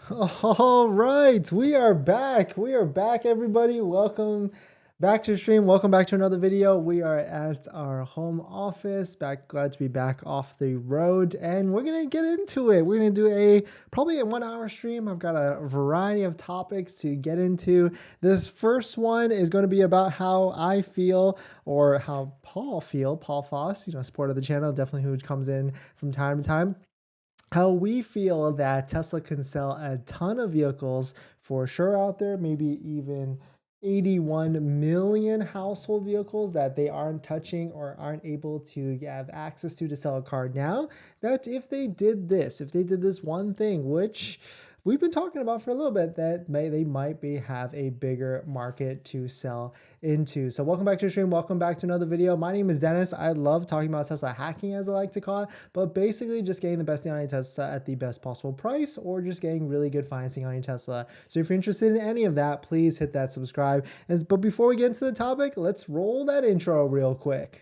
All right, we are back. We are back, everybody. Welcome back to the stream. Welcome back to another video. We are at our home office. Glad to be back off the road, and we're gonna get into it. We're gonna do probably a 1 hour stream. I've got a variety of topics to get into. This first one is going to be about how I feel, or how Paul Foss, supporter of the channel, definitely who comes in from time to time, how we feel that Tesla can sell a ton of vehicles for sure out there, maybe even 81 million household vehicles that they aren't touching or aren't able to have access to sell a car now. That if they did this one thing, which we've been talking about for a little bit, that they might have a bigger market to sell into. So welcome back to the stream. Welcome back to another video. My name is Dennis. I love talking about Tesla hacking, as I like to call it, but basically just getting the best deal on your Tesla at the best possible price, or just getting really good financing on your Tesla. So if you're interested in any of that, please hit that subscribe. But before we get into the topic, let's roll that intro real quick.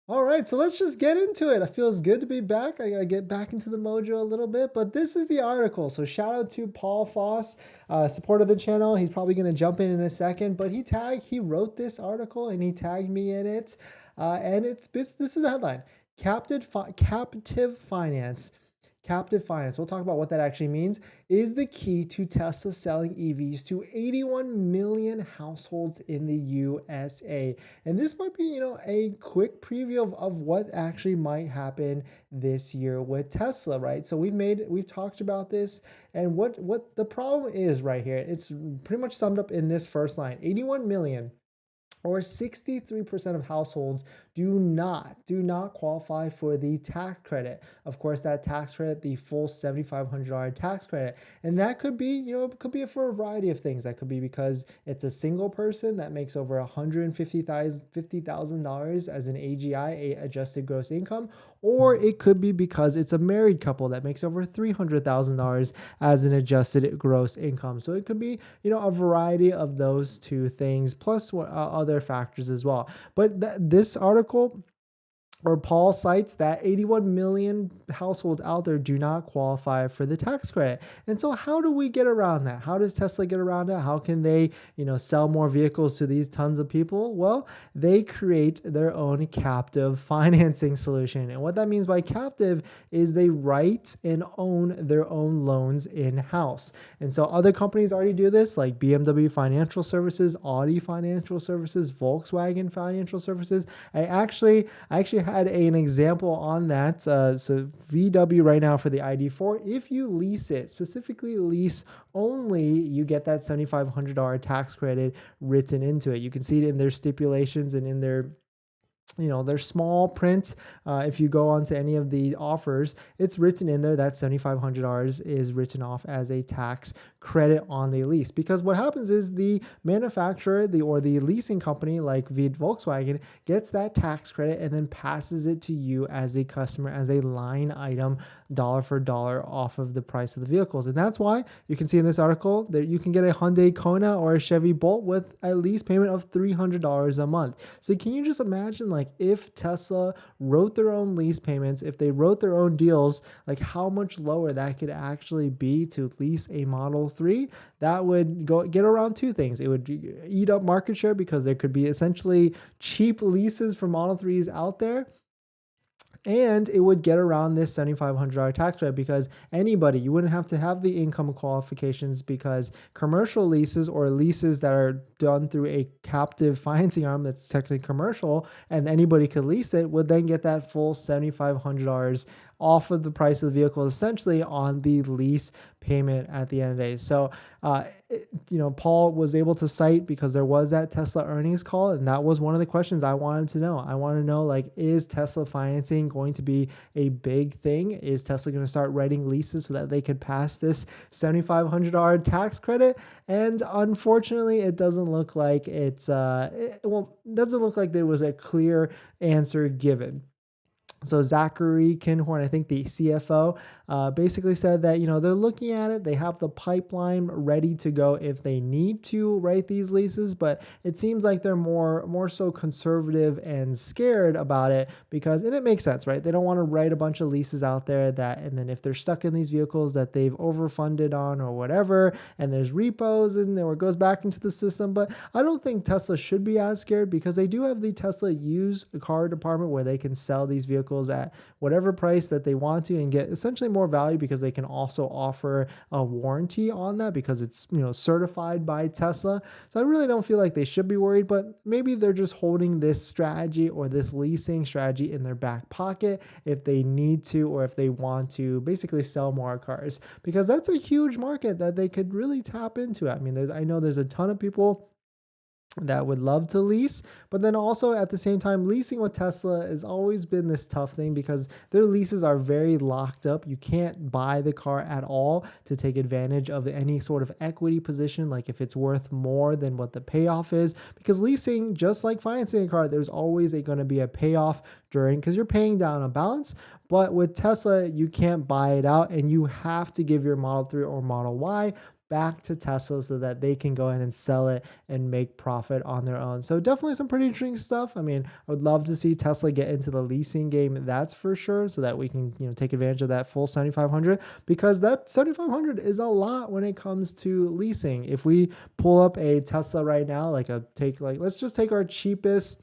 All right, so let's just get into it. It feels good to be back. I gotta get back into the mojo a little bit, but this is the article. So shout out to Paul Foss, supporter of the channel. He's probably gonna jump in a second, but he wrote this article and he tagged me in it. And this is the headline: Captive finance, we'll talk about what that actually means, is the key to Tesla selling EVs to 81 million households in the USA. And this might be, a quick preview of what actually might happen this year with Tesla, right? So we've talked about this, and what the problem is right here. It's pretty much summed up in this first line: 81 million, or 63% of households do not qualify for the tax credit. Of course, that tax credit, the full $7,500 tax credit. And that could be, it could be for a variety of things. That could be because it's a single person that makes over $150,000 as an AGI, adjusted gross income, or it could be because it's a married couple that makes over $300,000 as an adjusted gross income. So it could be, a variety of those two things, plus other factors as well. But this article, or Paul, cites that 81 million households out there do not qualify for the tax credit. And so how do we get around that? How does Tesla get around it? How can they, sell more vehicles to these tons of people? Well, they create their own captive financing solution. And what that means by captive is they write and own their own loans in-house. And so other companies already do this, like BMW Financial Services, Audi Financial Services, Volkswagen Financial Services. I actually had an example on that. So VW right now for the ID4, if you lease it, specifically lease only, you get that $7,500 tax credit written into it. You can see it in their stipulations and in their small print. If you go onto any of the offers, it's written in there that $7,500 is written off as a tax credit on the lease. Because what happens is the manufacturer, or the leasing company like Volkswagen, gets that tax credit and then passes it to you as a customer as a line item, dollar for dollar, off of the price of the vehicles. And that's why you can see in this article that you can get a Hyundai Kona or a Chevy Bolt with a lease payment of $300 a month. So can you just imagine, like, if Tesla wrote their own lease payments, if they wrote their own deals, like how much lower that could actually be to lease a Model 3? That would get around two things. It would eat up market share because there could be essentially cheap leases for Model 3s out there. And it would get around this $7,500 tax credit because you wouldn't have to have the income qualifications, because commercial leases, or leases that are done through a captive financing arm that's technically commercial and anybody could lease it, would then get that full $7,500 off of the price of the vehicle, essentially on the lease payment at the end of the day. So, Paul was able to cite, because there was that Tesla earnings call, and that was one of the questions I wanted to know. I want to know, like, is Tesla financing going to be a big thing? Is Tesla going to start writing leases so that they could pass this $7,500 tax credit? And unfortunately, it doesn't look like it doesn't look like there was a clear answer given. So Zachary Kinhorn, I think the CFO, basically said that, they're looking at it. They have the pipeline ready to go if they need to write these leases, but it seems like they're more so conservative and scared about it and it makes sense, right? They don't want to write a bunch of leases out there and then if they're stuck in these vehicles that they've overfunded on or whatever, and there's repos and then it goes back into the system. But I don't think Tesla should be as scared because they do have the Tesla used car department where they can sell these vehicles at whatever price that they want to and get essentially more value because they can also offer a warranty on that because it's certified by Tesla. So I really don't feel like they should be worried, but maybe they're just holding this strategy or this leasing strategy in their back pocket if they need to or if they want to basically sell more cars, because that's a huge market that they could really tap into. I mean, I know there's a ton of people that would love to lease, but then also at the same time, leasing with Tesla has always been this tough thing because their leases are very locked up. You can't buy the car at all to take advantage of any sort of equity position, like if it's worth more than what the payoff is, because leasing, just like financing a car, there's always going to be a payoff because you're paying down a balance. But with Tesla, you can't buy it out and you have to give your Model 3 or Model Y back to Tesla so that they can go in and sell it and make profit on their own. So definitely some pretty interesting stuff. I mean, I would love to see Tesla get into the leasing game, that's for sure, so that we can take advantage of that full 7,500, because that 7,500 is a lot when it comes to leasing. If we pull up a Tesla right now, let's just take our cheapest,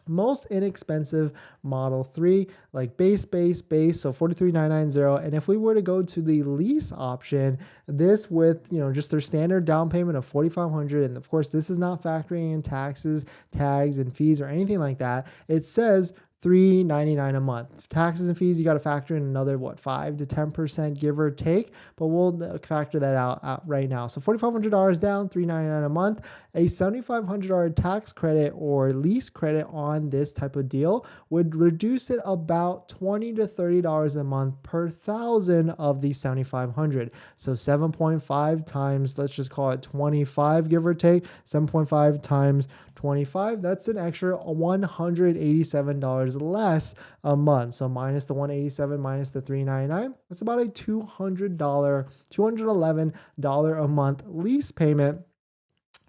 most inexpensive Model 3, like base, so 43,990. And if we were to go to the lease option, this with, just their standard down payment of 4,500, and of course, this is not factoring in taxes, tags, and fees or anything like that. It says $399 a month. Taxes and fees, you got to factor in another 5 to 10% give or take, but we'll factor that out right now. So $4,500 down, $399 a month. A $7,500 tax credit or lease credit on this type of deal would reduce it about $20 to $30 a month per thousand of the 7,500. So 7.5 times, let's just call it 25, give or take, 7.5 times 25, that's an extra $187 less a month. So minus the 187 minus the 399, that's about a $211 a month lease payment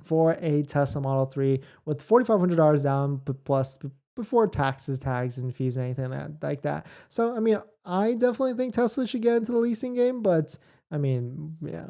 for a Tesla Model 3 with $4,500 down plus before taxes, tags, and fees, and anything like that. So, I mean, I definitely think Tesla should get into the leasing game, but I mean, yeah,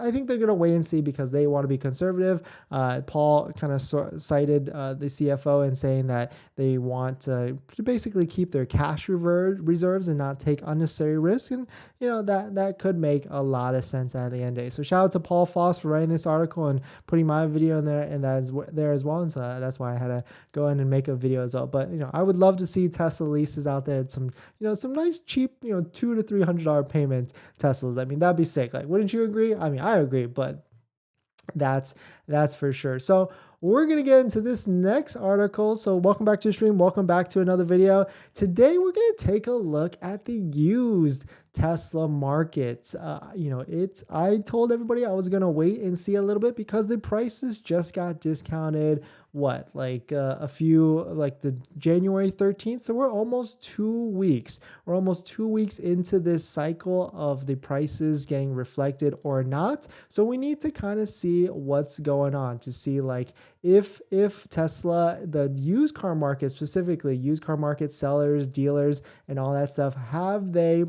I think they're going to wait and see because they want to be conservative. Paul kind of cited the CFO in saying that they want to basically keep their cash reserves and not take unnecessary risks. And, that could make a lot of sense at the end of the day. So shout out to Paul Foss for writing this article and putting my video in there, and that is there as well. And so that's why I had to go in and make a video as well. But, I would love to see Tesla leases out there at some nice cheap, $200 to $300 payments Teslas. I mean, that'd be sick. Like, wouldn't you agree? I mean, I agree, but that's for sure. So we're going to get into this next article. So welcome back to the stream. Welcome back to another video. Today, we're going to take a look at the used Tesla market. I told everybody I was going to wait and see a little bit because the prices just got discounted. The January 13th. So we're almost 2 weeks. We're almost 2 weeks into this cycle of the prices getting reflected or not. So we need to kind of see what's going on to see if Tesla, the used car market, specifically used car market sellers, dealers, and all that stuff, have they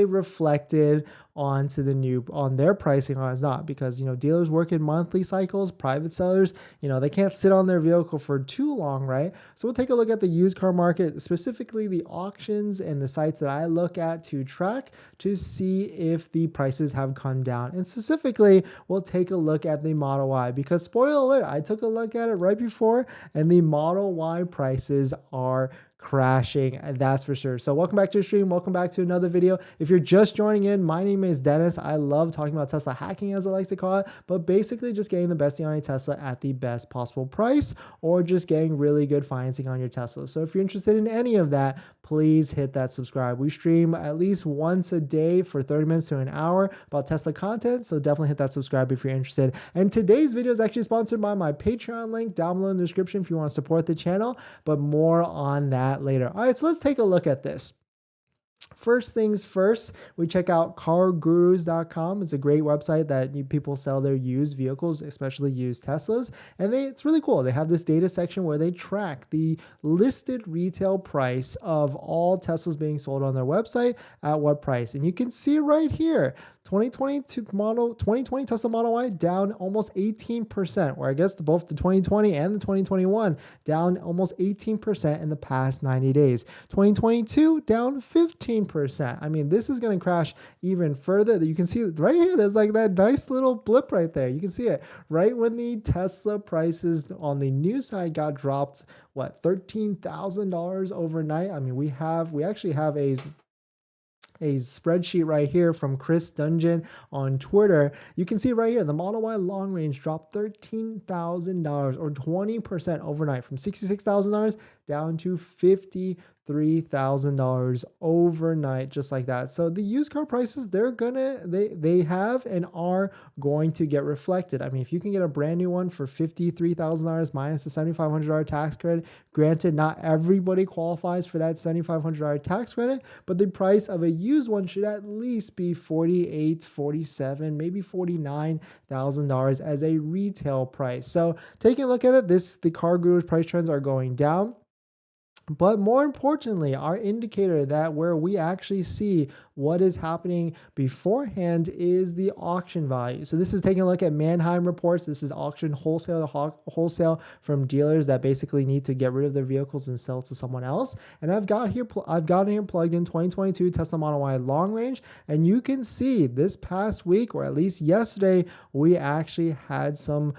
reflected onto on their pricing or is not? Because, dealers work in monthly cycles, private sellers, they can't sit on their vehicle for too long, right? So we'll take a look at the used car market, specifically the auctions and the sites that I look at to track to see if the prices have come down. And specifically, we'll take a look at the Model Y because, spoiler alert, I took a look at it right before and the Model Y prices are crashing, that's for sure. So welcome back to the stream. Welcome back to another video. If you're just joining in, my name is Dennis. I love talking about Tesla hacking, as I like to call it, but basically just getting the best deal on a Tesla at the best possible price or just getting really good financing on your Tesla. So if you're interested in any of that, please hit that subscribe. We stream at least once a day for 30 minutes to an hour about Tesla content. So definitely hit that subscribe if you're interested. And today's video is actually sponsored by my Patreon link down below in the description if you want to support the channel, but more on that at later. All right, so let's take a look at this. First things first, we check out cargurus.com. It's a great website that people sell their used vehicles, especially used Teslas. And it's really cool. They have this data section where they track the listed retail price of all Teslas being sold on their website at what price. And you can see right here, 2020 Tesla Model Y down almost 18%, or I guess both the 2020 and the 2021 down almost 18% in the past 90 days. 2022 down 15%. I mean, this is going to crash even further. You can see right here, there's like that nice little blip right there. You can see it right when the Tesla prices on the new side got dropped, what, $13,000 overnight. I mean, we actually have a spreadsheet right here from Chris Dungeon on Twitter. You can see right here, the Model Y long range dropped $13,000 or 20% overnight, from $66,000 down to $53,000 overnight, just like that. So the used car prices, they have and are going to get reflected. I mean, if you can get a brand new one for $53,000 minus the $7,500 tax credit, granted, not everybody qualifies for that $7,500 tax credit, but the price of a used one should at least be $48,000, $47,000, maybe $49,000 as a retail price. So taking a look at it, the Car Gurus price trends are going down. But more importantly, our indicator that where we actually see what is happening beforehand is the auction value. So this is taking a look at Manheim reports. This is auction wholesale from dealers that basically need to get rid of their vehicles and sell to someone else. And I've gotten here plugged in 2022 Tesla Model Y long range, and you can see this past week, or at least yesterday, we actually had some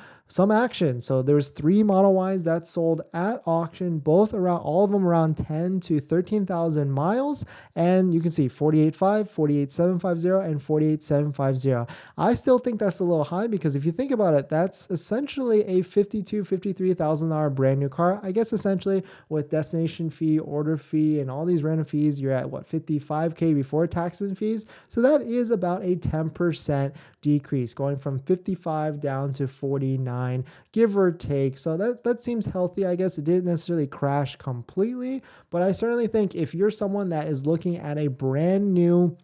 action. So there's 3 Model Ys that sold at auction, all of them around 10 to 13,000 miles. And you can see 48.5, 48,750, and 48,750. I still think that's a little high, because if you think about it, that's essentially a $52,000, $53,000 brand new car. I guess essentially with destination fee, order fee, and all these random fees, you're at what, $55K before taxes and fees. So that is about a 10% decrease, going from 55 down to 49, give or take. So that seems healthy. I guess it didn't necessarily crash completely, but I certainly think if you're someone that is looking at a brand new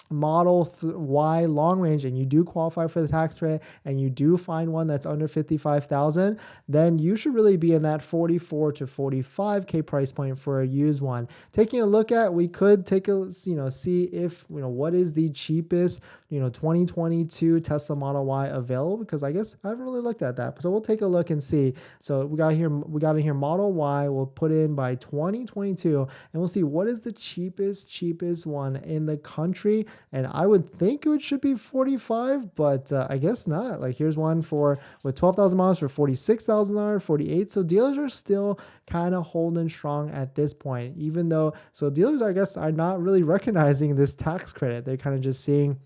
Model Y long range and you do qualify for the tax credit and you do find one that's under 55,000, then you should really be in that 44 to 45K price point for a used one. Taking a look at, we could take a, see if, what is the cheapest, 2022 Tesla Model Y available, because I guess I haven't really looked at that. So we'll take a look and see. So we got in here Model Y, we'll put in by 2022, and we'll see what is the cheapest one in the country. And I would think it should be 45, but I guess not. Like, here's one with 12,000 miles for $46,000, 48. So dealers are still kind of holding strong at this point, even though, so dealers, I guess, are not really recognizing this tax credit. They're kind of just seeing,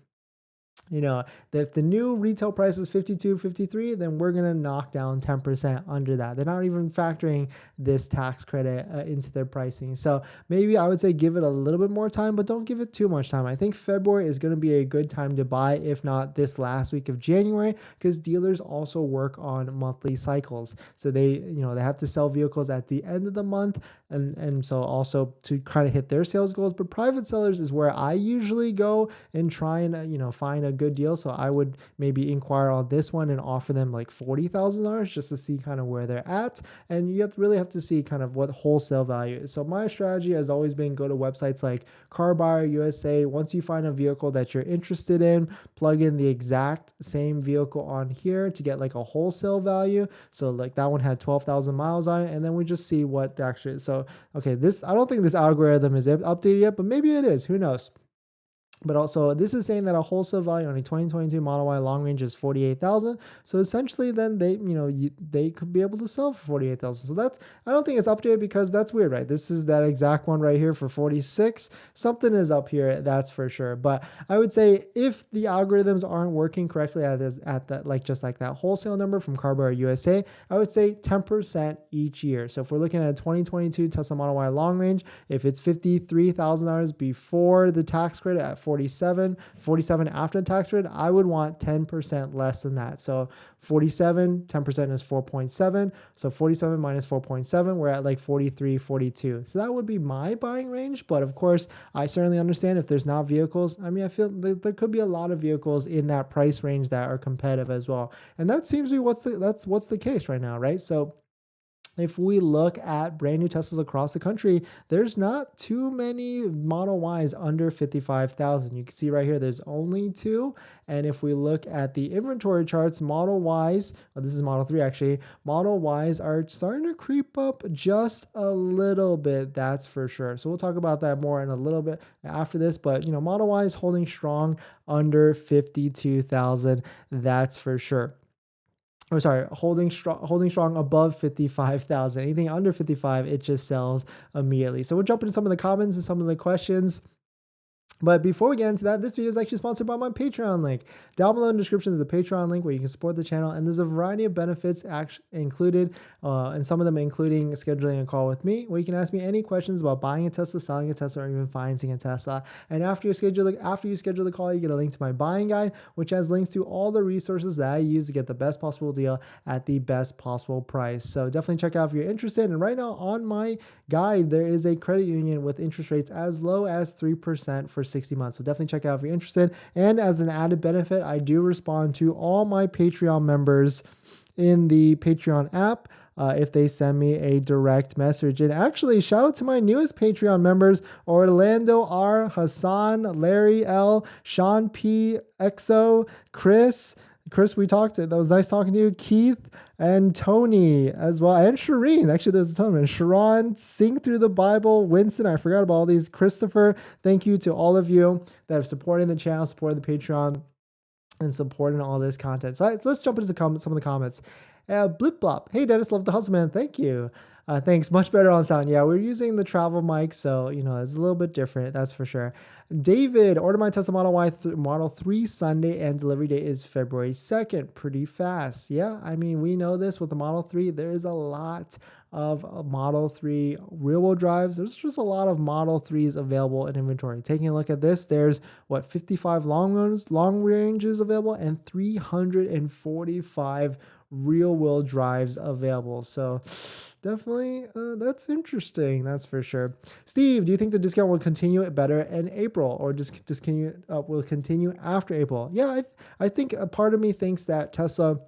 that if the new retail price is 52, 53, then we're going to knock down 10% under that. They're not even factoring this tax credit into their pricing. So maybe I would say give it a little bit more time, but don't give it too much time. I think February is going to be a good time to buy, if not this last week of January, because dealers also work on monthly cycles. So they have to sell vehicles at the end of the month, and so also to kind of hit their sales goals. But private sellers is where I usually go and try and, find a good deal. So I would maybe inquire on this one and offer them like $40,000 just to see kind of where they're at. And you really have to see kind of what wholesale value is. So my strategy has always been go to websites like Car Buyer USA. Once you find a vehicle that you're interested in, plug in the exact same vehicle on here to get like a wholesale value. So like that one had 12,000 miles on it, and then we just see what the actual is. So okay, I don't think this algorithm is updated yet, but maybe it is. Who knows? But also, this is saying that a wholesale value on a 2022 Model Y long range is 48,000. So essentially, then they could be able to sell for 48,000. So I don't think it's updated, because that's weird, right? This is that exact one right here for 46. Something is up here, that's for sure. But I would say if the algorithms aren't working correctly at that, like just like that wholesale number from Car Buyer USA, I would say 10% each year. So if we're looking at a 2022 Tesla Model Y long range, if it's $53,000 before the tax credit at 47, 47 after the tax credit, I would want 10% less than that. So 47, 10% is 4.7. So 47 minus 4.7, we're at like 43, 42. So that would be my buying range. But of course, I certainly understand if there's not vehicles. I mean, I feel there could be a lot of vehicles in that price range that are competitive as well. And that seems to be what's the case right now, right? So if we look at brand new Teslas across the country, there's not too many Model Ys under 55,000. You can see right here, there's only two. And if we look at the inventory charts, Model Ys, well, this is Model 3 actually, Model Ys are starting to creep up just a little bit, that's for sure. So we'll talk about that more in a little bit after this, but Model Y is holding strong under 52,000, that's for sure. Or sorry, holding strong above 55,000. Anything under 55, it just sells immediately. So we'll jump into some of the comments and some of the questions. But before we get into that, this video is actually sponsored by my Patreon link. Down below in the description is a Patreon link where you can support the channel, and there's a variety of benefits included, and some of them including scheduling a call with me, where you can ask me any questions about buying a Tesla, selling a Tesla, or even financing a Tesla. And after you schedule the call, you get a link to my buying guide, which has links to all the resources that I use to get the best possible deal at the best possible price. So definitely check out if you're interested. And right now on my guide, there is a credit union with interest rates as low as 3% for 60 months. So definitely check out if you're interested. And as an added benefit, I do respond to all my Patreon members in the Patreon app if they send me a direct message. And actually, shout out to my newest Patreon members, Orlando R, Hassan, Larry L, Sean P, Exo, Chris, we talked. That was nice talking to you. Keith and Tony as well. And Shireen. Actually, there's a ton of them. Sharon, Sing Through the Bible. Winston, I forgot about all these. Christopher, thank you to all of you that have supported the channel, supported the Patreon, and supporting all this content. So let's jump into some of the comments. Blip Blop. Hey, Dennis, love the hustle, man. Thank you. Thanks. Much better on sound. Yeah, we're using the travel mic, so, it's a little bit different. That's for sure. David, order my Tesla Model Y Model 3 Sunday, and delivery date is February 2nd. Pretty fast. Yeah, I mean, we know this with the Model 3. There is a lot of Model 3 rear-wheel drives. There's just a lot of Model 3s available in inventory. Taking a look at this, there's 55 long ranges available and 345 rear-wheel drives available. So definitely that's interesting, that's for sure. Steve, do you think the discount will continue better in April, or just will continue after April? Yeah, I think a part of me thinks that Tesla,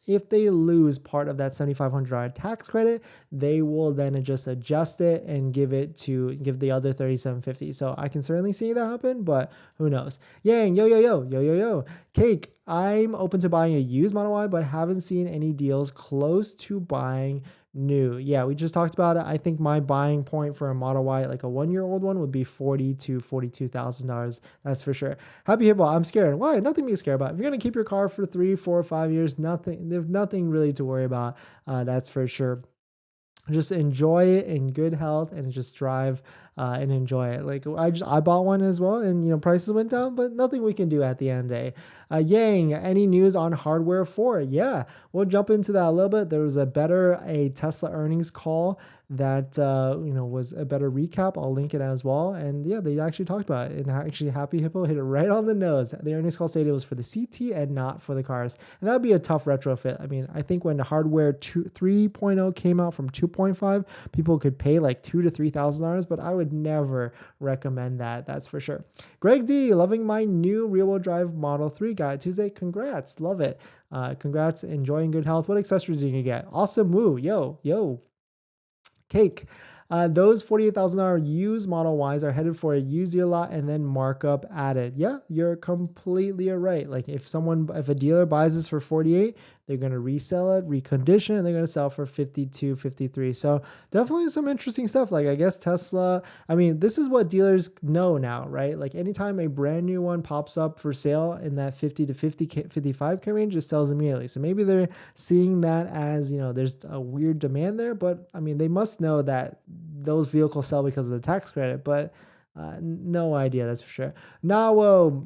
if they lose part of that $7,500 tax credit, they will then just adjust it and give the other $3,750. So I can certainly see that happen, but who knows? Yang, yo. Cake, I'm open to buying a used Model Y, but haven't seen any deals close to buying new. Yeah, we just talked about it. I think my buying point for a Model Y, like a 1-year-old one, would be $40,000 to $42,000. That's for sure. Happy Hippo, I'm scared. Why? Nothing to be scared about. If you're gonna keep your car for 3, 4, or 5 years, there's nothing really to worry about. That's for sure. Just enjoy it in good health and just drive and enjoy it. Like I bought one as well, and prices went down, but nothing we can do at the end of the day. Yang, any news on hardware 4? Yeah, we'll jump into that a little bit. There was a Tesla earnings call that was a better recap. I'll link it as well. And yeah, they actually talked about it. And actually, Happy Hippo hit it right on the nose. The earnings call stated it was for the CT and not for the cars. And that would be a tough retrofit. I mean, I think when the hardware 3.0 came out from 2.5, people could pay like $2,000 to $3,000, but I would never recommend that. That's for sure. Greg D, loving my new rear-wheel drive Model 3 guy Tuesday. Congrats. Love it. Congrats. Enjoying good health. What accessories are you going to get? Awesome. Woo. Yo. Cake. Those $48,000 used Model Ys are headed for a used deal lot and then markup added. Yeah, you're completely right. Like if a dealer buys this for 48, they're going to resell it, recondition, and they're going to sell for 52, 53. So definitely some interesting stuff. Like I guess Tesla, I mean, this is what dealers know now, right? Like anytime a brand new one pops up for sale in that 50 to 55K range, it sells immediately. So maybe they're seeing that as, there's a weird demand there, but I mean, they must know that those vehicles sell because of the tax credit, but no idea, that's for sure. Now,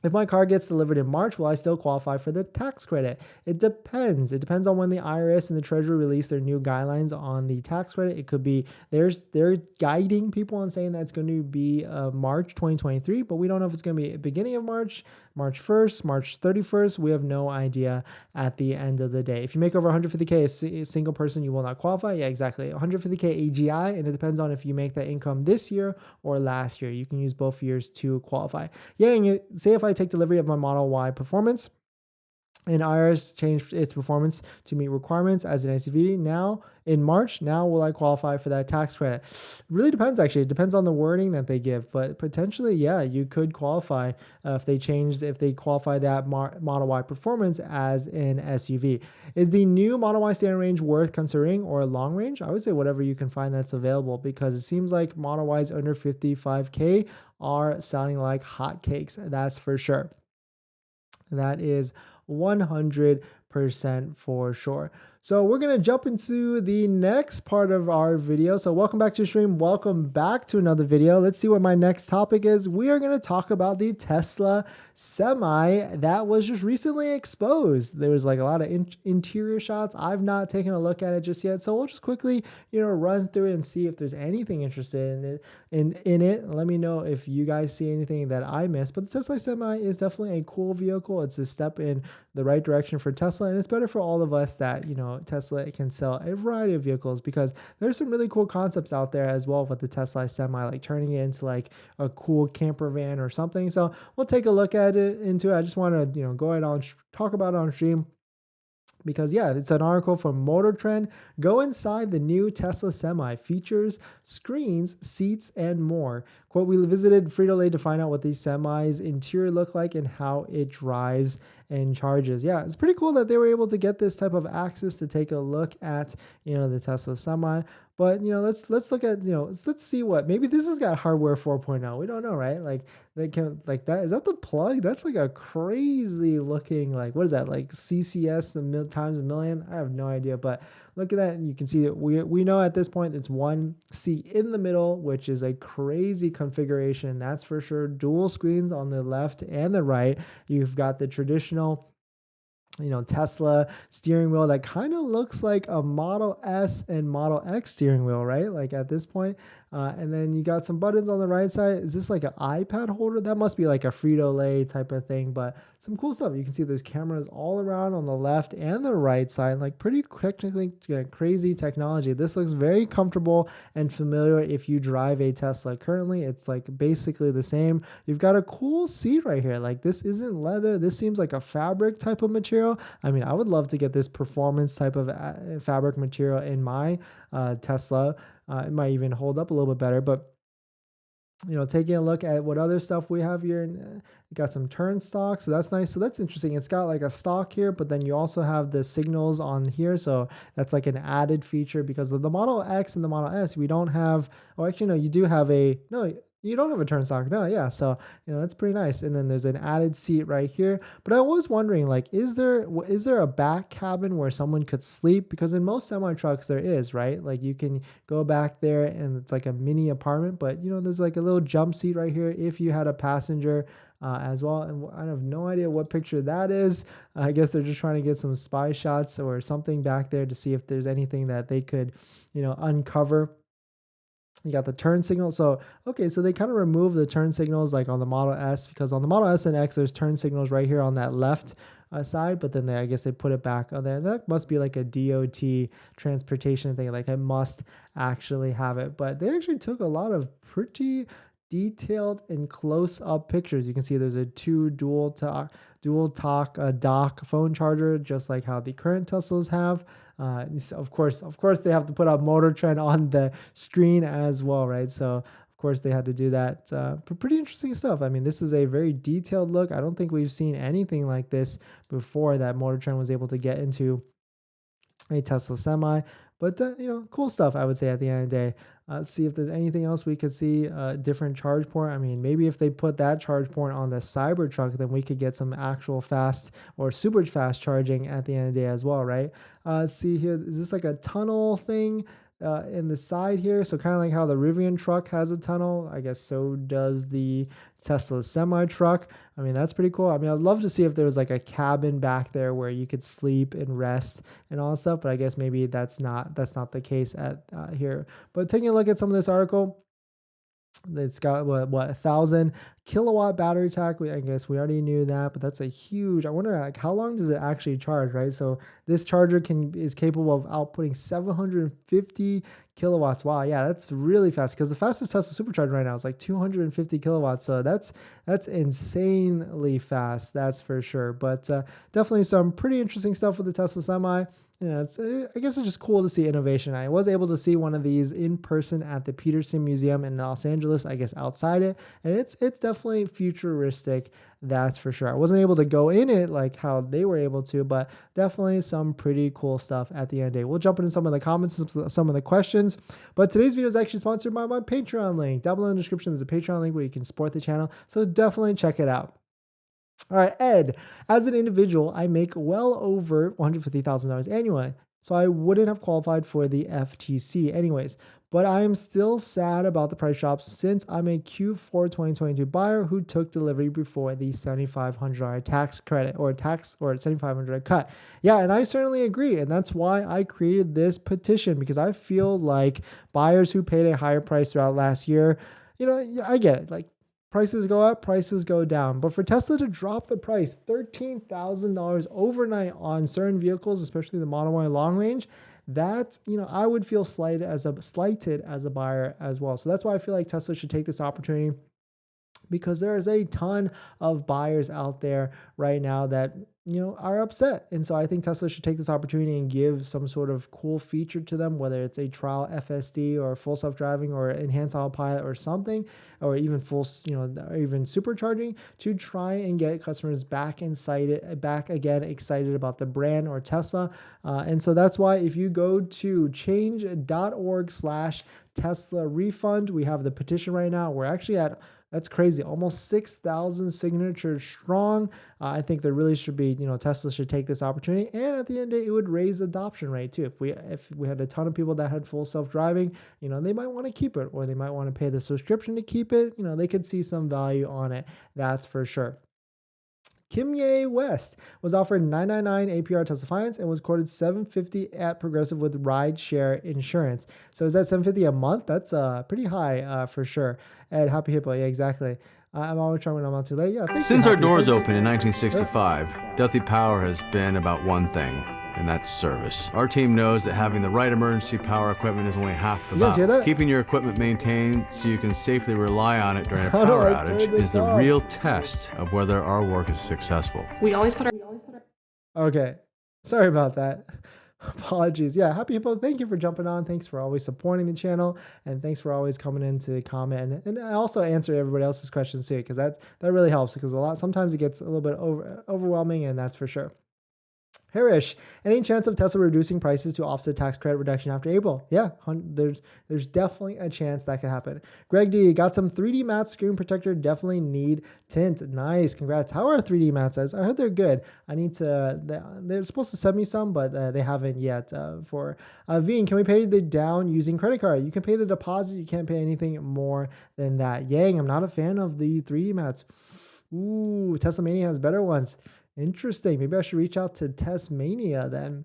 If my car gets delivered in March, will I still qualify for the tax credit? It depends. It depends on when the IRS and the Treasury release their new guidelines on the tax credit. It could be they're guiding people and saying that it's going to be March 2023, but we don't know if it's going to be beginning of March, March 1st, March 31st. We have no idea at the end of the day. If you make over 150K a single person, you will not qualify. Yeah, exactly. 150K AGI, and it depends on if you make that income this year or last year. You can use both years to qualify. Yeah, and say if I take delivery of my Model Y Performance and IRS changed its performance to meet requirements as an SUV now in March, now will I qualify for that tax credit? Really depends, actually. It depends on the wording that they give, but potentially, yeah, you could qualify if they qualify that Model Y Performance as an SUV. Is the new Model Y standard range worth considering, or a long range? I would say whatever you can find that's available, because it seems like Model Ys under 55K are selling like hotcakes. That's for sure. That is 100% for sure. So we're going to jump into the next part of our video. So welcome back to the stream. Welcome back to another video. Let's see what my next topic is. We are going to talk about the Tesla Semi that was just recently exposed. There was like a lot of interior shots. I've not taken a look at it just yet. So we'll just quickly, run through it and see if there's anything interested in it. Let me know if you guys see anything that I missed. But the Tesla Semi is definitely a cool vehicle. It's a step in the right direction for Tesla, and it's better for all of us that Tesla can sell a variety of vehicles, because there's some really cool concepts out there as well with the Tesla Semi, like turning it into like a cool camper van or something. So we'll take a look at it into it. I just want to go ahead on talk about it on stream, because yeah, it's an article from Motor Trend. Go inside the new Tesla Semi, features, screens, seats, and more. Quote, we visited Frito-Lay to find out what these semis interior look like and how it drives and charges. Yeah, it's pretty cool that they were able to get this type of access to take a look at, the Tesla Semi. But, let's look at, let's see what, maybe this has got hardware 4.0. We don't know, right? Like they can, like that. Is that the plug? That's like a crazy looking, like, what is that? Like CCS times a million? I have no idea, but look at that. And you can see that we know at this point it's one seat in the middle, which is a crazy configuration. That's for sure. Dual screens on the left and the right. You've got the traditional Tesla steering wheel that kind of looks like a Model S and Model X steering wheel, right? Like at this point. And then you got some buttons on the right side. Is this like an iPad holder? That must be like a Frito-Lay type of thing, but some cool stuff. You can see there's cameras all around on the left and the right side, like pretty technically crazy technology. This looks very comfortable and familiar if you drive a Tesla. Currently, it's like basically the same. You've got a cool seat right here. Like this isn't leather. This seems like a fabric type of material. I mean, I would love to get this performance type of fabric material in my Tesla. It might even hold up a little bit better, but taking a look at what other stuff we have here, and you got some turn stock, so that's nice. So that's interesting. It's got like a stock here, but then you also have the signals on here, so that's like an added feature, because of the Model X and the Model S, we don't have. Oh, actually, no, you do have a no. You don't have a turn stock. No, yeah. So, that's pretty nice. And then there's an added seat right here. But I was wondering, like, is there a back cabin where someone could sleep? Because in most semi trucks there is, right? Like you can go back there and it's like a mini apartment, but there's like a little jump seat right here if you had a passenger as well. And I have no idea what picture that is. I guess they're just trying to get some spy shots or something back there to see if there's anything that they could, uncover. You got the turn signal. So, okay, so they kind of remove the turn signals like on the Model S, because on the Model S and X, there's turn signals right here on that left side, but then I guess they put it back on there. That must be like a DOT transportation thing. Like I must actually have it. But they actually took a lot of pretty detailed and close-up pictures. You can see there's a dual talk dock phone charger, just like how the current Teslas have. Of course, they have to put up Motor Trend on the screen as well, right? So of course they had to do that. Pretty interesting stuff. I mean, this is a very detailed look. I don't think we've seen anything like this before that Motor Trend was able to get into a Tesla Semi. But, cool stuff, I would say, at the end of the day. Let's see if there's anything else we could see. Different charge port. I mean, maybe if they put that charge port on the Cybertruck, then we could get some actual fast or super fast charging at the end of the day as well, right? Let's see here. Is this like a tunnel thing? in the side here. So kind of like how the Rivian truck has a tunnel, I guess so does the Tesla semi truck. I mean, that's pretty cool. I mean, I'd love to see if there was like a cabin back there where you could sleep and rest and all that stuff, but I guess maybe that's not the case at here. But taking a look at some of this article, it's got what 1,000 kilowatt battery pack. I guess we already knew that, but that's a huge. I wonder like how long does it actually charge, right? So this charger is capable of outputting 750 kilowatts. Wow, yeah, that's really fast because the fastest Tesla supercharger right now is like 250 kilowatts. So that's insanely fast. That's for sure. But definitely some pretty interesting stuff with the Tesla Semi. It's I guess it's just cool to see innovation. I was able to see one of these in person at the Peterson Museum in Los Angeles, I guess outside it, and it's definitely futuristic, that's for sure. I wasn't able to go in it like how they were able to, but definitely some pretty cool stuff at the end of the day. We'll jump into some of the comments, some of the questions, but today's video is actually sponsored by my Patreon link. Down below in the description, there's a Patreon link where you can support the channel, so definitely check it out. All right, Ed, as an individual, I make well over $150,000 annually, so I wouldn't have qualified for the FTC anyways. But I am still sad about the price drops since I'm a Q4 2022 buyer who took delivery before the $7,500 tax credit or $7,500 cut. Yeah, and I certainly agree, and that's why I created this petition, because I feel like buyers who paid a higher price throughout last year, I get it, like, prices go up, prices go down. But for Tesla to drop the price $13,000 overnight on certain vehicles, especially the Model Y long range, that, I would feel slighted as a buyer as well. So that's why I feel like Tesla should take this opportunity, because there is a ton of buyers out there right now that are upset. And so I think Tesla should take this opportunity and give some sort of cool feature to them, whether it's a trial FSD or full self-driving or enhanced autopilot or something, or even full, or even supercharging, to try and get customers back excited about the brand or Tesla. And so that's why if you go to change.org/Tesla refund, we have the petition right now. We're actually at, that's crazy, almost 6,000 signatures strong. I think there really should be, Tesla should take this opportunity, and at the end of the day, it would raise adoption rate too. If we had a ton of people that had full self-driving, they might want to keep it, or they might want to pay the subscription to keep it. They could see some value on it. That's for sure. Kim Ye West was offered $999 APR Tesla Finance and was quoted $750 at Progressive with ride share insurance. So is that $750 a month? That's pretty high for sure. Ed, Happy Hippo, yeah, exactly. I'm always trying when I'm not too late. Yeah. Since our doors opened in 1965, Delta Power has been about one thing, and that's service. Our team knows that having the right emergency power equipment is only half the battle. Keeping your equipment maintained so you can safely rely on it during a power outage is the real test of whether our work is successful. We always put our... Okay, sorry about that. Apologies. Yeah, Happy Hippo, thank you for jumping on. Thanks for always supporting the channel, and thanks for always coming in to comment and also answer everybody else's questions too, because that really helps, because sometimes it gets a little bit overwhelming, and that's for sure. Harish, any chance of Tesla reducing prices to offset tax credit reduction after April? Yeah, there's definitely a chance that could happen. Greg D, got some 3D matte screen protector, definitely need tint. Nice, congrats. How are 3D mattes? I heard they're good. I need to, they're supposed to send me some, but they haven't yet. For Veen, can we pay the down using credit card? You can pay the deposit, you can't pay anything more than that. Yang, I'm not a fan of the 3D mattes. Ooh, Tesla Mania has better ones. Interesting. Maybe I should reach out to Tasmania then.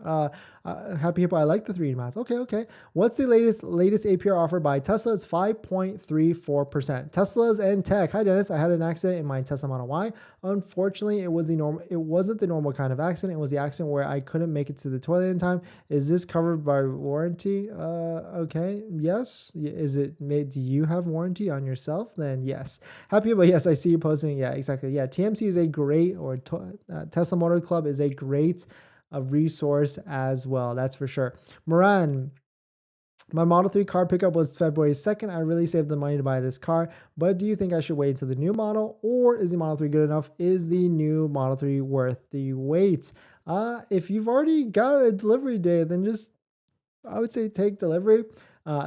Happy Hippo, I like the 3D mattes. Okay. What's the latest APR offered by Tesla? It's 5.34%. Teslas and tech. Hi Dennis, I had an accident in my Tesla Model Y. Unfortunately, it wasn't the normal kind of accident. It was the accident where I couldn't make it to the toilet in time. Is this covered by warranty? Okay. Yes. Do you have warranty on yourself? Then yes. Happy Hippo, yes, I see you posting. Yeah, exactly. Yeah, TMC is a great, or Tesla Motor Club is a great resource as well. That's for sure. Moran, my Model 3 car pickup was February 2nd. I really saved the money to buy this car, but do you think I should wait until the new model, or is the Model 3 good enough? Is the new Model 3 worth the wait? If you've already got a delivery day, then just, I would say, take delivery.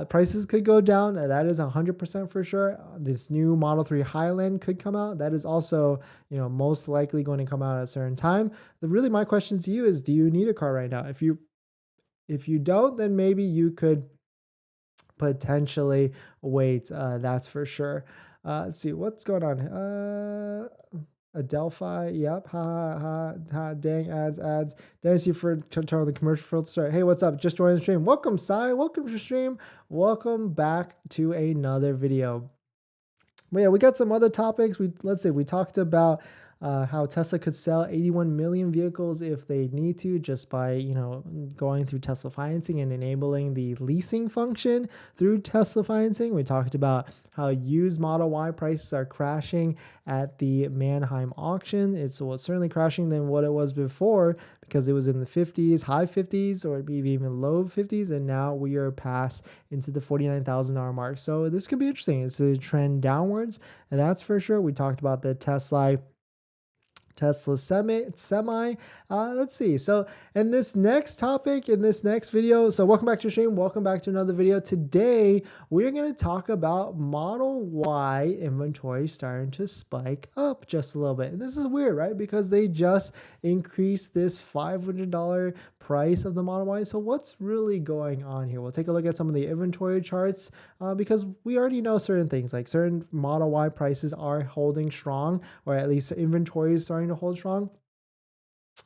Prices could go down. That is 100% for sure. This new Model 3 Highland could come out. That is also, most likely going to come out at a certain time. Really, my question to you is, do you need a car right now? If you don't, then maybe you could potentially wait. That's for sure. Let's see what's going on. Adelphi, yep. Ha ha ha ha. Dang ads. Thanks you for turning the commercial filter. Sorry. Hey, what's up? Just joined the stream. Welcome, Sai. Welcome to the stream. Welcome back to another video. But yeah, we got some other topics. Let's say we talked about how Tesla could sell 81 million vehicles if they need to, just by going through Tesla financing and enabling the leasing function through Tesla financing. We talked about how used Model Y prices are crashing at the Manheim auction. It's certainly crashing than what it was before, because it was in the 50s, high 50s, or maybe even low 50s, and now we are past into the $49,000 mark. So this could be interesting. It's a trend downwards, and that's for sure. We talked about the Tesla semi. Let's see. So in this next topic, in this next video, so welcome back to the stream. Welcome back to another video. Today, we're going to talk about Model Y inventory starting to spike up just a little bit. And this is weird, right? Because they just increased this $500 price of the Model Y. So what's really going on here? We'll take a look at some of the inventory charts because we already know certain things, like certain Model Y prices are holding strong, or at least inventory is starting to hold strong.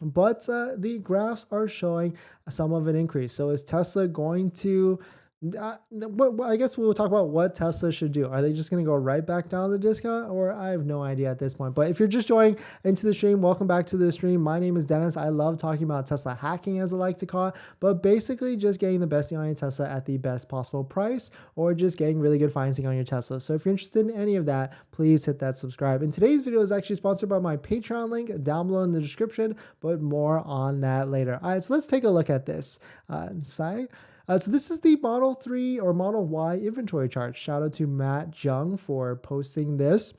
But the graphs are showing some of an increase. So is Tesla going to I guess we'll talk about what Tesla should do. Are they just going to go right back down the discount? Or I have no idea at this point. But if you're just joining into the stream, welcome back to the stream. My name is Dennis. I love talking about Tesla hacking, as I like to call it, but basically just getting the best deal on your Tesla at the best possible price, or just getting really good financing on your Tesla. So if you're interested in any of that, please hit that subscribe. And today's video is actually sponsored by my Patreon link down below in the description, but more on that later. All right, so let's take a look at this. So this is the Model 3 or Model Y inventory chart. Shout out to Matt Jung for posting this.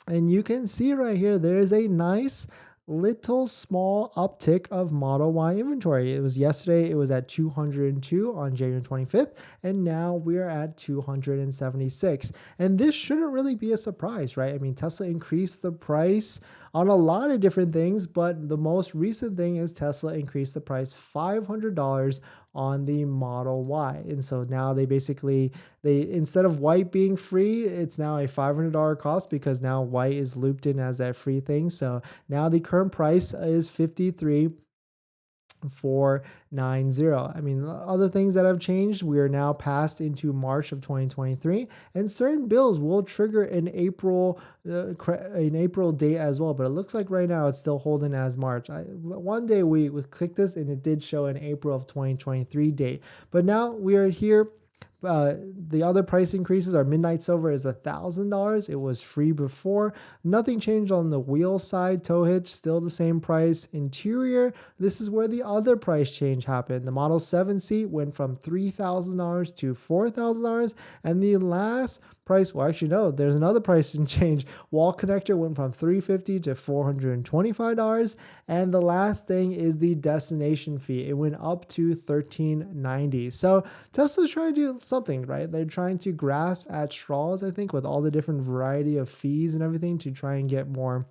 And you can see right here, there's a nice little small uptick of Model Y inventory. It was yesterday, it was at 202 on January 25th, and now we're at 276. And this shouldn't really be a surprise, right? I mean, Tesla increased the price on a lot of different things, but the most recent thing is Tesla increased the price $500 on the Model Y. And so now they instead of white being free, it's now a $500 cost, because now white is looped in as that free thing. So now the current price is $53,490. I mean, other things that have changed, we are now passed into March of 2023, and certain bills will trigger an April date as well. But it looks like right now it's still holding as March. One day we clicked this and it did show an April of 2023 date. But now we are here. The other price increases are midnight silver is $1,000. It was free before. Nothing changed on the wheel side. Tow hitch still the same price. Interior, this is where the other price change happened. The Model 7 seat went from $3,000 to $4,000, and the last price, well, actually no, there's another pricing change. Wall connector went from $350 to $425, and the last thing is the destination fee. It went up to $1,390. So Tesla's trying to do something, right? They're trying to grasp at straws, I think, with all the different variety of fees and everything, to try and get more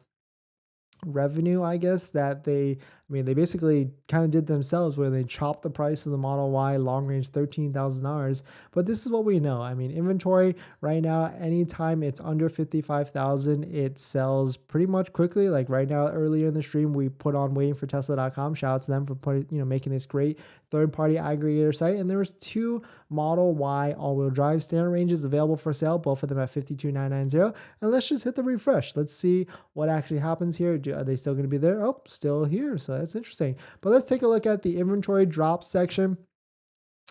revenue, I guess, that they basically kind of did themselves, where they chopped the price of the Model Y long range $13,000. But this is what we know. I mean, inventory right now, anytime it's under 55,000, it sells pretty much quickly. Like right now, earlier in the stream, we put on waitingfortesla.com. Shout out to them for making this great third-party aggregator site. And there was 2 Model Y all-wheel drive standard ranges available for sale, both of them at $52,990. And let's just hit the refresh. Let's see what actually happens here. Are they still going to be there? Oh, still here. So that's interesting. But let's take a look at the inventory drop section,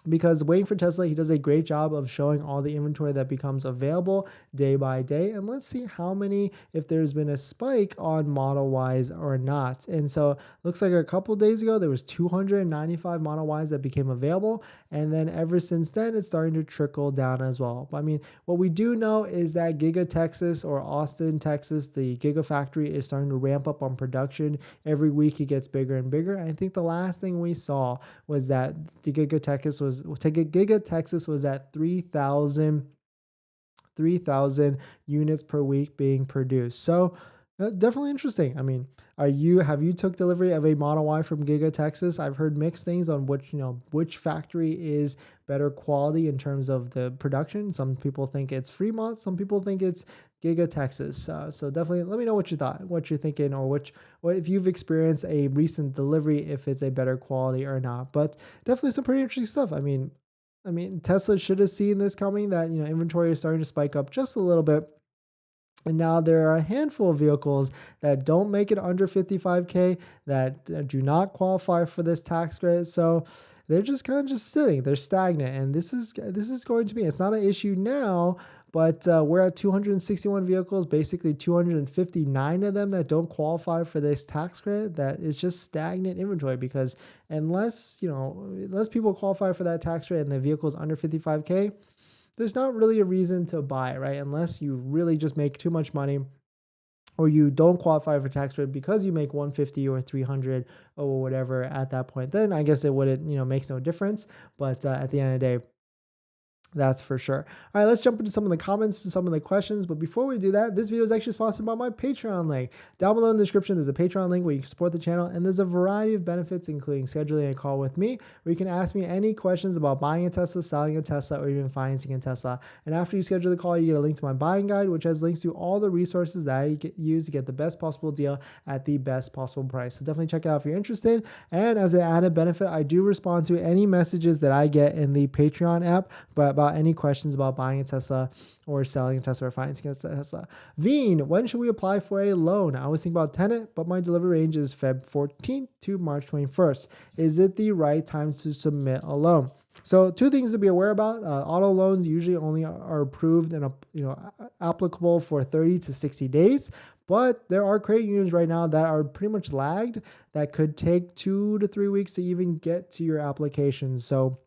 because Waiting for Tesla, he does a great job of showing all the inventory that becomes available day by day. And let's see how many, if there's been a spike on Model Ys or not. And so looks like a couple days ago, there was 295 Model Ys that became available. And then ever since then, it's starting to trickle down as well. But I mean, what we do know is that Giga Texas, or Austin, Texas, the Gigafactory, is starting to ramp up on production. Every week it gets bigger and bigger. I think the last thing we saw was that the Giga Texas was at 3,000 units per week being produced. So Definitely interesting. I mean, have you took delivery of a Model Y from Giga Texas? I've heard mixed things on which factory is better quality in terms of the production. Some people think it's Fremont, some people think it's Giga Texas. So definitely let me know what you're thinking, or what if you've experienced a recent delivery, if it's a better quality or not. But definitely some pretty interesting stuff. I mean, Tesla should have seen this coming, that inventory is starting to spike up just a little bit. And now there are a handful of vehicles that don't make it under 55K, that do not qualify for this tax credit. So they're just kind of just sitting, they're stagnant. And this is going to be, it's not an issue now, but we're at 261 vehicles, basically 259 of them that don't qualify for this tax credit. That is just stagnant inventory, because unless people qualify for that tax credit and the vehicle is under 55K, there's not really a reason to buy, right? Unless you really just make too much money, or you don't qualify for tax credit because you make 150 or 300 or whatever at that point, then I guess it wouldn't, makes no difference. But at the end of the day, that's for sure. All right, let's jump into some of the comments and some of the questions. But before we do that, this video is actually sponsored by my Patreon link. Down below in the description, there's a Patreon link where you can support the channel, and there's a variety of benefits, including scheduling a call with me, where you can ask me any questions about buying a Tesla, selling a Tesla, or even financing a Tesla. And after you schedule the call, you get a link to my buying guide, which has links to all the resources that I use to get the best possible deal at the best possible price. So definitely check it out if you're interested. And as an added benefit, I do respond to any messages that I get in the Patreon app, but about any questions about buying a Tesla or selling a Tesla or financing a Tesla. Veen, when should we apply for a loan? I always think about Tenet, but my delivery range is Feb 14th to March 21st. Is it the right time to submit a loan? So two things to be aware about. Auto loans usually only are approved and applicable for 30 to 60 days. But there are credit unions right now that are pretty much lagged, that could take 2 to 3 weeks to even get to your application. So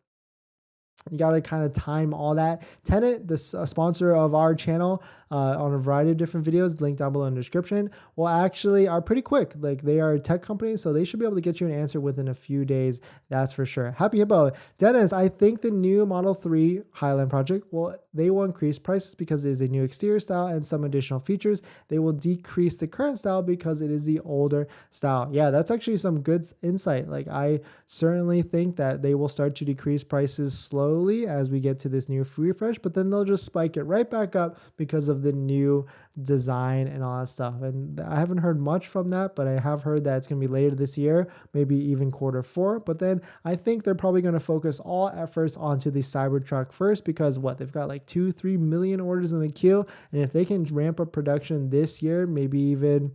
you got to kind of time all that. Tenet, the sponsor of our channel, on a variety of different videos, linked down below in the description, will actually are pretty quick. Like, they are a tech company, so they should be able to get you an answer within a few days. That's for sure. Happy Hippo. Dennis, I think the new Model 3 Highland project, they will increase prices because it is a new exterior style and some additional features. They will decrease the current style because it is the older style. Yeah, that's actually some good insight. Like, I certainly think that they will start to decrease prices slowly as we get to this new refresh, but then they'll just spike it right back up because of the new design and all that stuff. And I haven't heard much from that, but I have heard that it's going to be later this year, maybe even Q4. But then I think they're probably going to focus all efforts onto the Cybertruck first, because they've got like 2-3 million orders in the queue. And if they can ramp up production this year, maybe even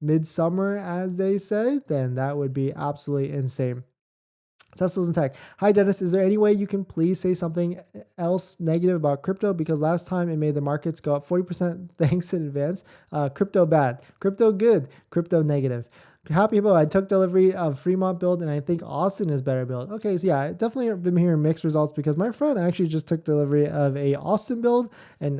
midsummer, as they say, then that would be absolutely insane. Teslas and tech. Hi, Dennis. Is there any way you can please say something else negative about crypto? Because last time it made the markets go up 40%. Thanks in advance. Crypto bad. Crypto good. Crypto negative. Happy about I took delivery of Fremont build, and I think Austin is better build. Okay, so yeah, I definitely have been hearing mixed results, because my friend actually just took delivery of a Austin build,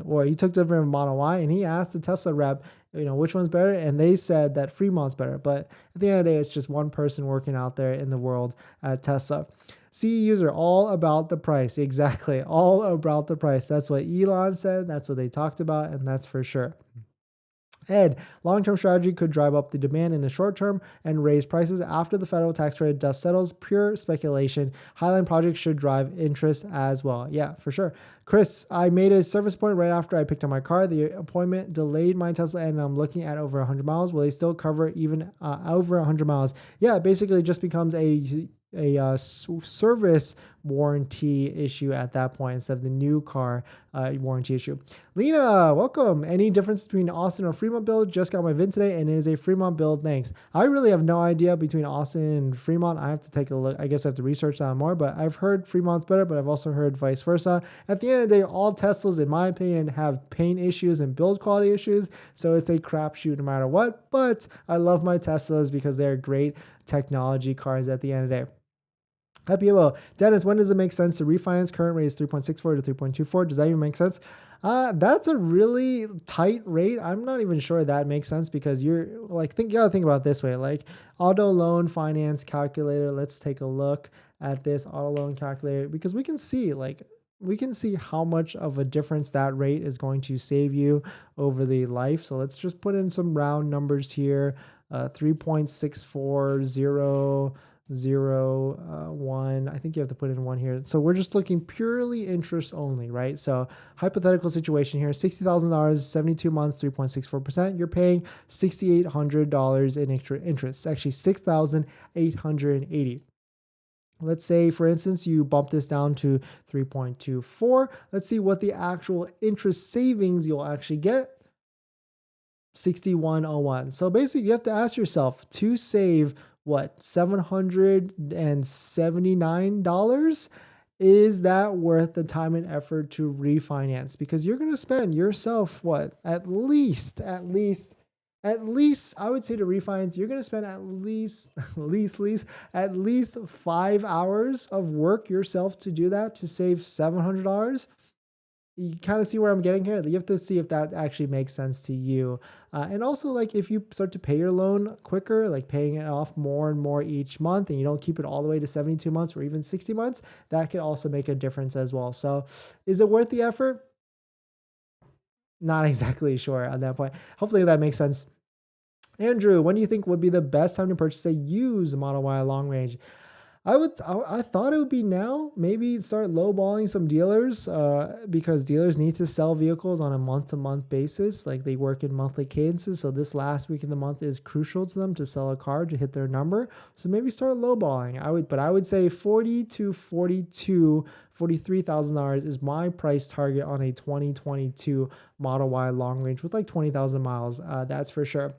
or he took delivery of a Model Y, and he asked the Tesla rep, which one's better, and they said that Fremont's better. But at the end of the day, it's just one person working out there in the world at Tesla. CEUs are all about the price. Exactly, all about the price. That's what Elon said. That's what they talked about, and that's for sure. Ed, long-term strategy could drive up the demand in the short term and raise prices after the federal tax credit dust settles. Pure speculation. Highland projects should drive interest as well. Yeah, for sure. Chris, I made a service point right after I picked up my car. The appointment delayed my Tesla, and I'm looking at over 100 miles. Will they still cover even over 100 miles? Yeah, it basically just becomes a service warranty issue at that point instead of the new car warranty issue. Lena, welcome. Any difference between Austin or Fremont build? Just got my VIN today, and it is a Fremont build. Thanks. I really have no idea between Austin and Fremont. I have to take a look. I guess I have to research that more, but I've heard Fremont's better, but I've also heard vice versa. At the end of the day, all Teslas, in my opinion, have paint issues and build quality issues, so it's a crapshoot no matter what. But I love my Teslas because they're great technology cars at the end of the day. Happy about Dennis, when does it make sense to refinance? Current rate is 3.64 to 3.24. Does that even make sense? That's a really tight rate. I'm not even sure that makes sense, because you gotta think about it this way. Like, auto loan finance calculator. Let's take a look at this auto loan calculator, because we can see, like, we can see how much of a difference that rate is going to save you over the life. So let's just put in some round numbers here. 3.640001. I think you have to put in one here. So we're just looking purely interest only, right? So hypothetical situation here, $60,000, 72 months, 3.64%. You're paying $6,800 in interest. Actually, $6,880. Let's say, for instance, you bump this down to 3.24. Let's see what the actual interest savings you'll actually get. 6101. So basically, you have to ask yourself to save what, $779? Is that worth the time and effort to refinance? Because you're going to spend yourself what, at least I would say to refinance, you're going to spend at least 5 hours of work yourself to do that, to save $700. You kind of see where I'm getting here. You have to see if that actually makes sense to you. And also, like, if you start to pay your loan quicker, like paying it off more and more each month, and you don't keep it all the way to 72 months or even 60 months, that could also make a difference as well. So is it worth the effort? Not exactly sure on that point. Hopefully that makes sense. Andrew, when do you think would be the best time to purchase a used Model Y long range? I thought it would be now. Maybe start lowballing some dealers, because dealers need to sell vehicles on a month-to-month basis. Like, they work in monthly cadences. So this last week of the month is crucial to them to sell a car to hit their number. So maybe start lowballing. I would say $43,000 is my price target on a 2022 Model Y long range with like 20,000 miles. That's for sure.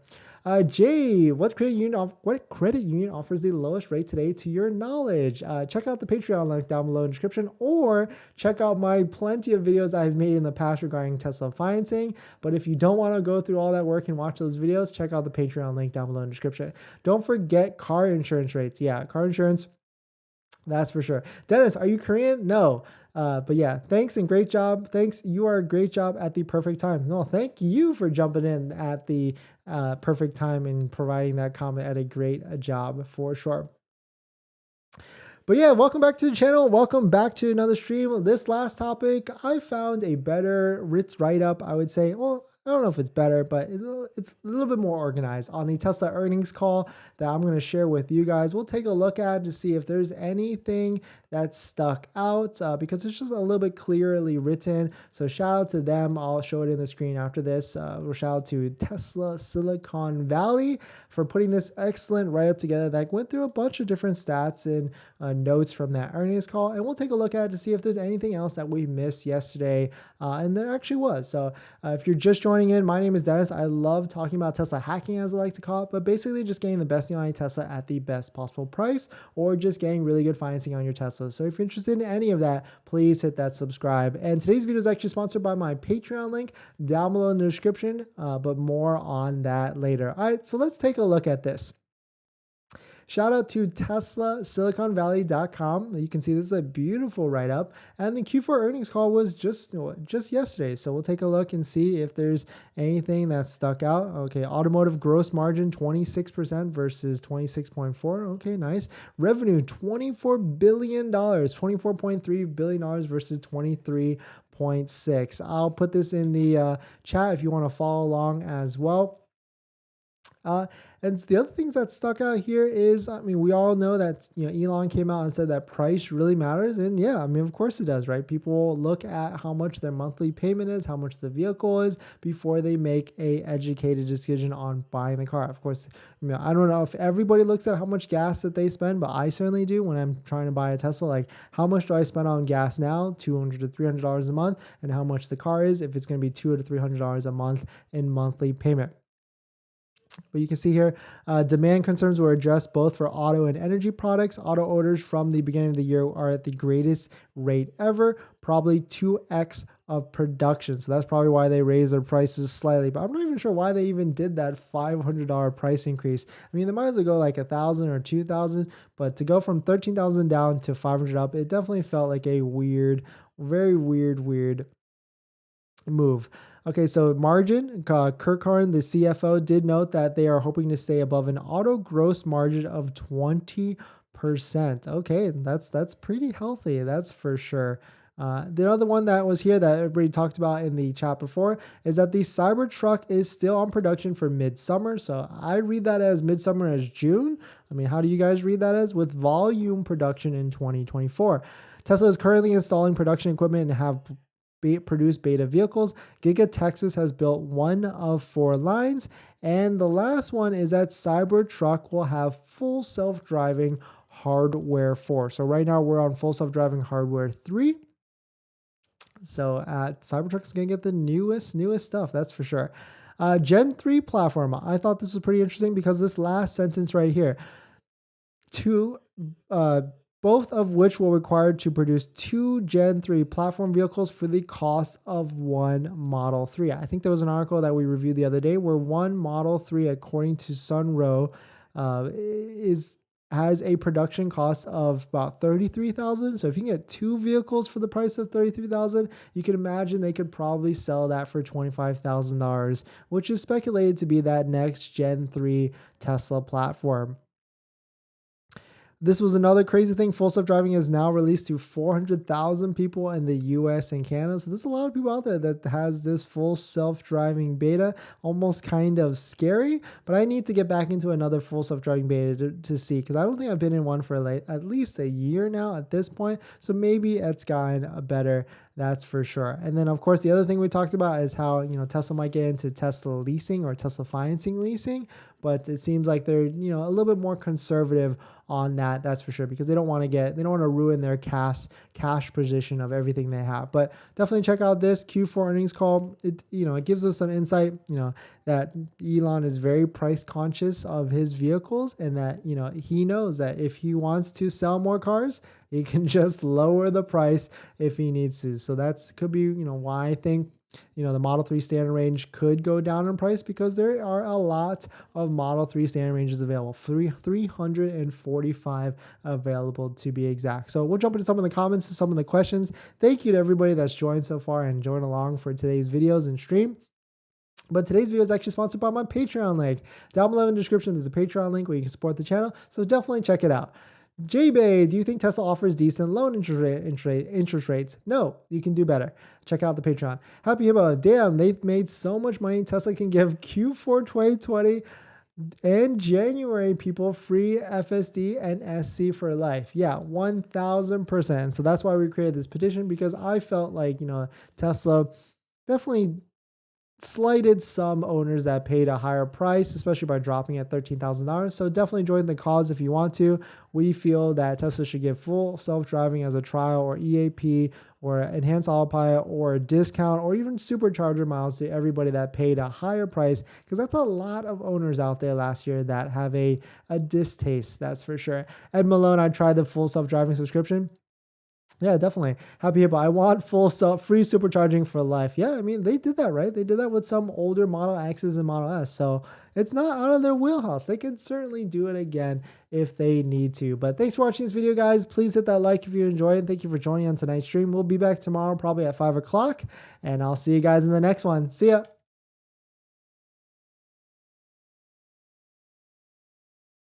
Jay, what credit union offers the lowest rate today to your knowledge? Check out the Patreon link down below in the description, or check out my plenty of videos I've made in the past regarding Tesla financing. But if you don't want to go through all that work and watch those videos, check out the Patreon link down below in the description. Don't forget car insurance rates. Yeah, car insurance. That's for sure. Dennis, are you Korean? No. But yeah, thanks and great job. Thanks. You are a great job at the perfect time. No, thank you for jumping in at the perfect time and providing that comment at a great job for sure. But yeah, welcome back to the channel. Welcome back to another stream. This last topic, I found a better write-up, I would say. Well, I don't know if it's better, but it's a little bit more organized on the Tesla earnings call that I'm going to share with you guys. We'll take a look at to see if there's anything that stuck out, because it's just a little bit clearly written. So shout out to them. I'll show it in the screen after this. Shout out to Tesla Silicon Valley for putting this excellent write-up together that went through a bunch of different stats and notes from that earnings call. And we'll take a look at it to see if there's anything else that we missed yesterday. And there actually was. So if you're just joining in, my name is Dennis. I love talking about Tesla hacking, as I like to call it, but basically just getting the best deal on a Tesla at the best possible price, or just getting really good financing on your Tesla. So if you're interested in any of that, please hit that subscribe. And today's video is actually sponsored by my Patreon link down below in the description, but more on that later. All right, so let's take a look at this. Shout out to TeslaSiliconValley.com. You can see this is a beautiful write-up, and the Q4 earnings call was just yesterday. So we'll take a look and see if there's anything that stuck out. Okay, automotive gross margin 26% versus 26.4. Okay, nice. Revenue $24 billion, $24.3 billion versus 23.6. I'll put this in the chat if you want to follow along as well. And the other things that stuck out here is, I mean, we all know that, Elon came out and said that price really matters. And yeah, I mean, of course it does, right? People look at how much their monthly payment is, how much the vehicle is before they make a educated decision on buying the car. Of course, I don't know if everybody looks at how much gas that they spend, but I certainly do when I'm trying to buy a Tesla. Like, how much do I spend on gas now? $200 to $300 a month, and how much the car is if it's going to be $200 to $300 a month in monthly payment. But you can see here, demand concerns were addressed both for auto and energy products. Auto orders from the beginning of the year are at the greatest rate ever, probably 2x of production. So that's probably why they raised their prices slightly. But I'm not even sure why they even did that $500 price increase. I mean, they might as well go like $1,000 or $2,000. But to go from $13,000 down to $500 up, it definitely felt like a very weird move. Okay, so margin, Kurt Karn, the CFO, did note that they are hoping to stay above an auto gross margin of 20%. Okay, that's pretty healthy, that's for sure. The other one that was here that everybody talked about in the chat before is that the Cybertruck is still on production for midsummer. So I read that as midsummer as June. I mean, how do you guys read that as? With volume production in 2024. Tesla is currently installing production equipment and have produced beta vehicles. Giga Texas has built 1 of 4 lines. And the last one is that Cybertruck will have full self-driving hardware 4. So right now we're on full self-driving hardware 3. So Cybertruck is going to get the newest stuff, that's for sure. Gen 3 platform. I thought this was pretty interesting because this last sentence right here. Both of which will require to produce 2 Gen 3 platform vehicles for the cost of 1 Model 3. I think there was an article that we reviewed the other day where 1 Model 3, according to Sunrow, has a production cost of about $33,000. So if you can get 2 vehicles for the price of $33,000, you can imagine they could probably sell that for $25,000, which is speculated to be that next Gen 3 Tesla platform. This was another crazy thing. Full self-driving is now released to 400,000 people in the US and Canada. So there's a lot of people out there that has this full self-driving beta. Almost kind of scary, but I need to get back into another full self-driving beta to see, because I don't think I've been in one for at least a year now at this point. So maybe it's gotten better. That's for sure. And then, of course, the other thing we talked about is how, Tesla might get into Tesla leasing or Tesla financing leasing, but it seems like they're, a little bit more conservative on that. That's for sure, because they don't want to ruin their cash position of everything they have. But definitely check out this Q4 earnings call. It gives us some insight, that Elon is very price conscious of his vehicles, and that, he knows that if he wants to sell more cars, he can just lower the price if he needs to. So that's could be, why I think, the Model 3 standard range could go down in price, because there are a lot of Model 3 standard ranges available. 345 available to be exact. So we'll jump into some of the comments and some of the questions. Thank you to everybody that's joined so far and joined along for today's videos and stream. But today's video is actually sponsored by my Patreon link. Down below in the description, there's a Patreon link where you can support the channel. So definitely check it out. J-Bay, do you think Tesla offers decent loan interest rates? No, you can do better. Check out the Patreon. Happy Hippo, damn, they've made so much money. Tesla can give Q4 2020 and January people free FSD and SC for life. Yeah, 1000%. So that's why we created this petition, because I felt like, Tesla definitely slighted some owners that paid a higher price, especially by dropping at $13,000. So definitely join the cause if you want to. We feel that Tesla should give full self-driving as a trial, or EAP, or enhanced autopilot, or a discount, or even supercharger miles to everybody that paid a higher price, because that's a lot of owners out there last year that have a distaste, that's for sure. Ed Malone, I tried the full self-driving subscription. Yeah, definitely. Happy Hippo, I want full free supercharging for life. Yeah, I mean, they did that, right? They did that with some older Model X's and Model S. So it's not out of their wheelhouse. They can certainly do it again if they need to. But thanks for watching this video, guys. Please hit that like if you enjoyed it. Thank you for joining on tonight's stream. We'll be back tomorrow, probably at 5 o'clock. And I'll see you guys in the next one. See ya.